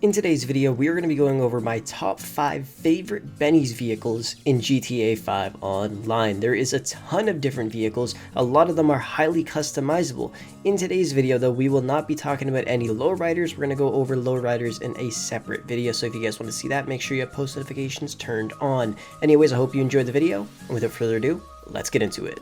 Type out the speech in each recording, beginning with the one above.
In today's video, we are going to be going over my top 5 favorite Benny's vehicles in GTA 5 Online. There is a ton of different vehicles, a lot of them are highly customizable. In today's video though, we will not be talking about any lowriders. We're going to go over lowriders in a separate video, so if you guys want to see that, make sure you have post notifications turned on. Anyways, I hope you enjoyed the video, and without further ado, let's get into it.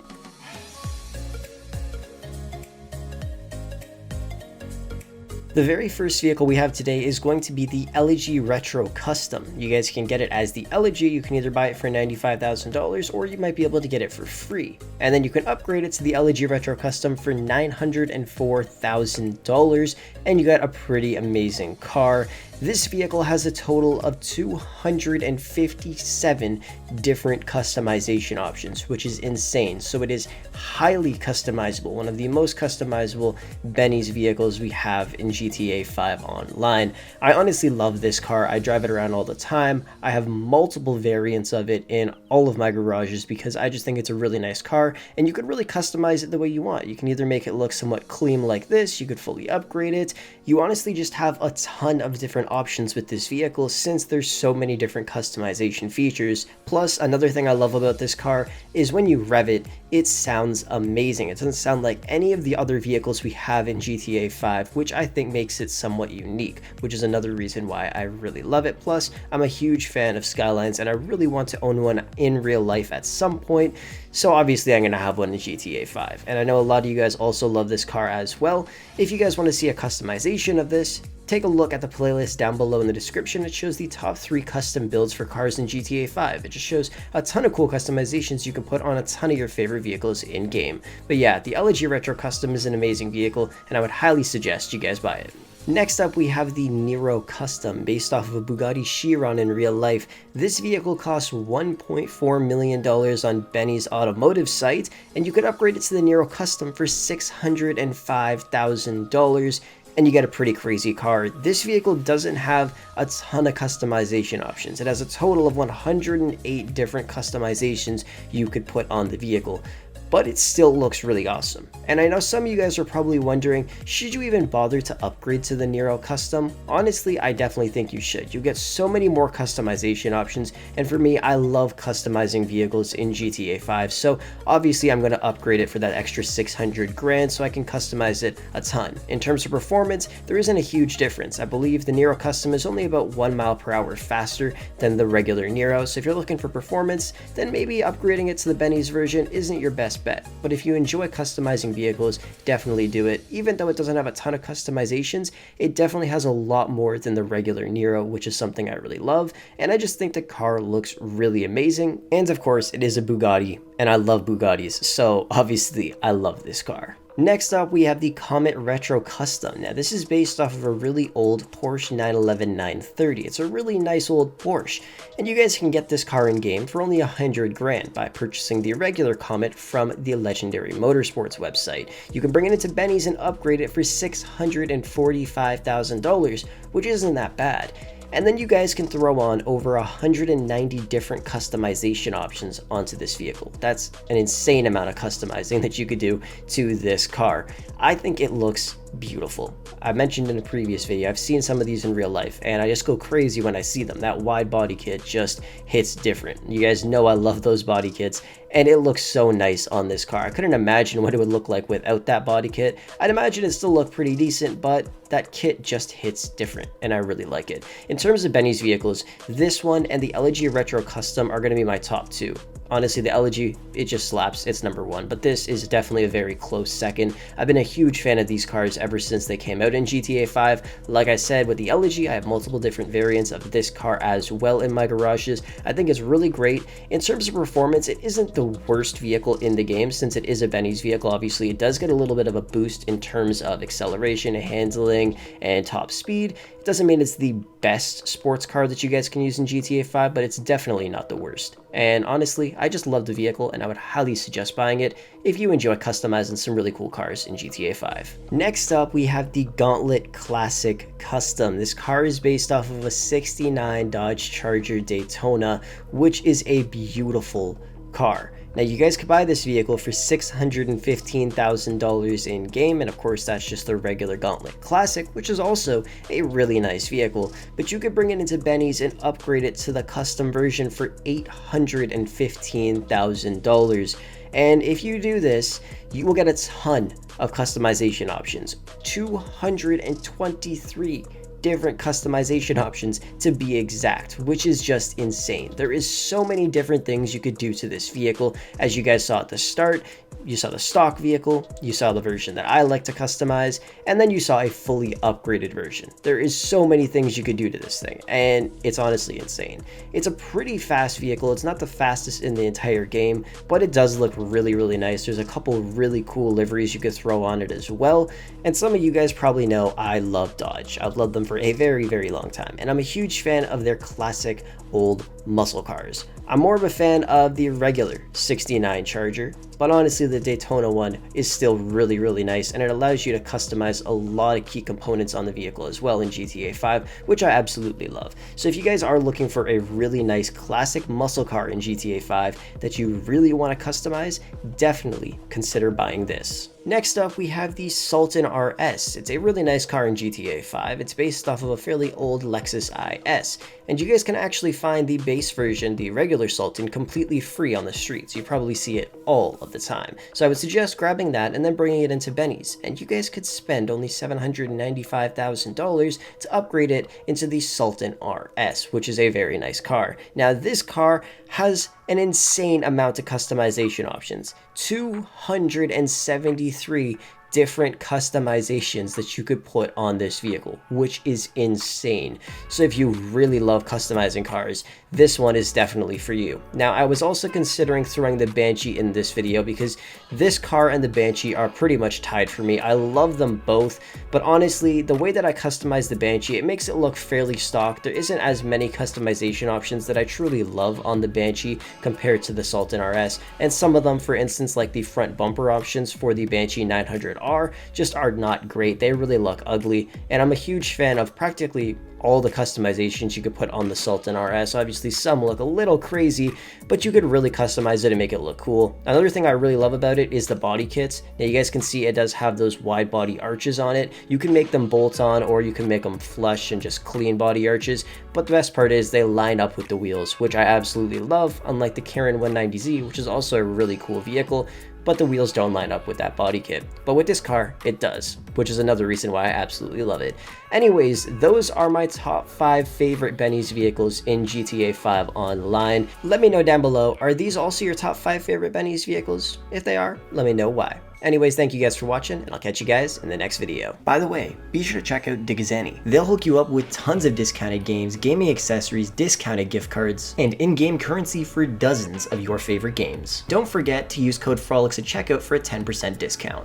The very first vehicle we have today is going to be the Elegy Retro Custom. You guys can get it as the Elegy. You can either buy it for $95,000 or you might be able to get it for free. And then you can upgrade it to the Elegy Retro Custom for $904,000 and you got a pretty amazing car. This vehicle has a total of 257 different customization options, which is insane. So it is highly customizable, one of the most customizable Benny's vehicles we have in GTA 5 Online. I honestly love this car. I drive it around all the time. I have multiple variants of it in all of my garages because I just think it's a really nice car, and you could really customize it the way you want. You can either make it look somewhat clean like this, you could fully upgrade it. You honestly just have a ton of different options with this vehicle since there's so many different customization features. Plus, another thing I love about this car is when you rev it, it sounds amazing. It doesn't sound like any of the other vehicles we have in GTA 5, which I think makes it somewhat unique, which is another reason why I really love it. Plus, I'm a huge fan of Skylines and I really want to own one in real life at some point. So obviously I'm going to have one in GTA 5. And I know a lot of you guys also love this car as well. If you guys want to see a customization of this, take a look at the playlist down below in the description. It shows the top 3 custom builds for cars in GTA 5. It just shows a ton of cool customizations you can put on a ton of your favorite vehicles in game. But yeah, the Elegy Retro Custom is an amazing vehicle and I would highly suggest you guys buy it. Next up, we have the Nero Custom, based off of a Bugatti Chiron in real life. This vehicle costs $1.4 million on Benny's automotive site, and you could upgrade it to the Nero Custom for $605,000. And you get a pretty crazy car. This vehicle doesn't have a ton of customization options. It has a total of 108 different customizations you could put on the vehicle, but it still looks really awesome. And I know some of you guys are probably wondering, should you even bother to upgrade to the Nero Custom? Honestly, I definitely think you should. You get so many more customization options, and for me, I love customizing vehicles in GTA 5, so obviously I'm going to upgrade it for that extra 600 grand so I can customize it a ton. In terms of performance, there isn't a huge difference. I believe the Nero Custom is only about 1 mile per hour faster than the regular Nero, so if you're looking for performance, then maybe upgrading it to the Benny's version isn't your best bet. But if you enjoy customizing vehicles, definitely do it. Even though it doesn't have a ton of customizations, it definitely has a lot more than the regular Nero, which is something I really love, and I just think the car looks really amazing. And of course, it is a Bugatti, and I love Bugattis, so obviously I love this car. Next up, we have the Comet Retro Custom. Now, this is based off of a really old Porsche 911 930. It's a really nice old Porsche, and you guys can get this car in game for only 100 grand by purchasing the regular Comet from the Legendary Motorsports website. You can bring it into Benny's and upgrade it for $645,000, which isn't that bad. And then you guys can throw on over 190 different customization options onto this vehicle. That's an insane amount of customizing that you could do to this car. I think it looks beautiful. I mentioned in a previous video, I've seen some of these in real life and I just go crazy when I see them. That wide body kit just hits different. You guys know I love those body kits and it looks so nice on this car. I couldn't imagine what it would look like without that body kit. I'd imagine it still looked pretty decent, but that kit just hits different and I really like it. In terms of Benny's vehicles, this one and the Elegy Retro Custom are going to be my top 2. Honestly, the Elegy, it just slaps. It's number 1, but this is definitely a very close second. I've been a huge fan of these cars ever since they came out in GTA 5. Like I said, with the Elegy, I have multiple different variants of this car as well in my garages. I think it's really great. In terms of performance, it isn't the worst vehicle in the game since it is a Benny's vehicle. Obviously, it does get a little bit of a boost in terms of acceleration, handling, and top speed. It doesn't mean it's the best sports car that you guys can use in GTA 5, but it's definitely not the worst. And honestly, I just love the vehicle and I would highly suggest buying it if you enjoy customizing some really cool cars in GTA 5. Next up, we have the Gauntlet Classic Custom. This car is based off of a '69 Dodge Charger Daytona, which is a beautiful car. Now you guys could buy this vehicle for $615,000 in game, and of course that's just the regular Gauntlet Classic, which is also a really nice vehicle, but you could bring it into Benny's and upgrade it to the custom version for $815,000. And if you do this, you will get a ton of customization options, 223 different customization options to be exact, which is just insane. There is so many different things you could do to this vehicle. As you guys saw at the start, you saw the stock vehicle, you saw the version that I like to customize, and then you saw a fully upgraded version. There is so many things you could do to this thing, and it's honestly insane. It's a pretty fast vehicle. It's not the fastest in the entire game, but it does look really, really nice. There's a couple really cool liveries you could throw on it as well, and some of you guys probably know I love Dodge. I've loved them for a very, very long time, and I'm a huge fan of their classic old muscle cars. I'm more of a fan of the regular 69 Charger, but honestly the Daytona one is still really, really nice, and it allows you to customize a lot of key components on the vehicle as well in GTA 5, which I absolutely love. So if you guys are looking for a really nice classic muscle car in GTA 5 that you really want to customize, definitely consider buying this. Next up, we have the Sultan RS. It's a really nice car in GTA 5. It's based off of a fairly old Lexus IS, and you guys can actually find the base version, the regular Sultan, completely free on the streets. You probably see it all of the time. So I would suggest grabbing that and then bringing it into Benny's, and you guys could spend only $795,000 to upgrade it into the Sultan RS, which is a very nice car. Now this car has an insane amount of customization options, 273 different customizations that you could put on this vehicle, which is insane. So if you really love customizing cars, this one is definitely for you. Now, I was also considering throwing the Banshee in this video because this car and the Banshee are pretty much tied for me. I love them both, but honestly, the way that I customize the Banshee, it makes it look fairly stock. There isn't as many customization options that I truly love on the Banshee compared to the Sultan RS, and some of them, for instance, like the front bumper options for the Banshee 900R just are not great. They really look ugly, and I'm a huge fan of practically all the customizations you could put on the Sultan RS. Obviously some look a little crazy, but you could really customize it and make it look cool. Another thing I really love about it is the body kits. Now you guys can see it does have those wide body arches on it. You can make them bolt on, or you can make them flush and just clean body arches, but the best part is they line up with the wheels, which I absolutely love, unlike the Karen 190Z, which is also a really cool vehicle, but the wheels don't line up with that body kit. But with this car, it does, which is another reason why I absolutely love it. Anyways, those are my top 5 favorite Benny's vehicles in GTA 5 Online. Let me know down below, are these also your top 5 favorite Benny's vehicles? If they are, let me know why. Anyways, thank you guys for watching, and I'll catch you guys in the next video. By the way, be sure to check out DigiZani. They'll hook you up with tons of discounted games, gaming accessories, discounted gift cards, and in-game currency for dozens of your favorite games. Don't forget to use code ItzFrolickz at checkout for a 10% discount.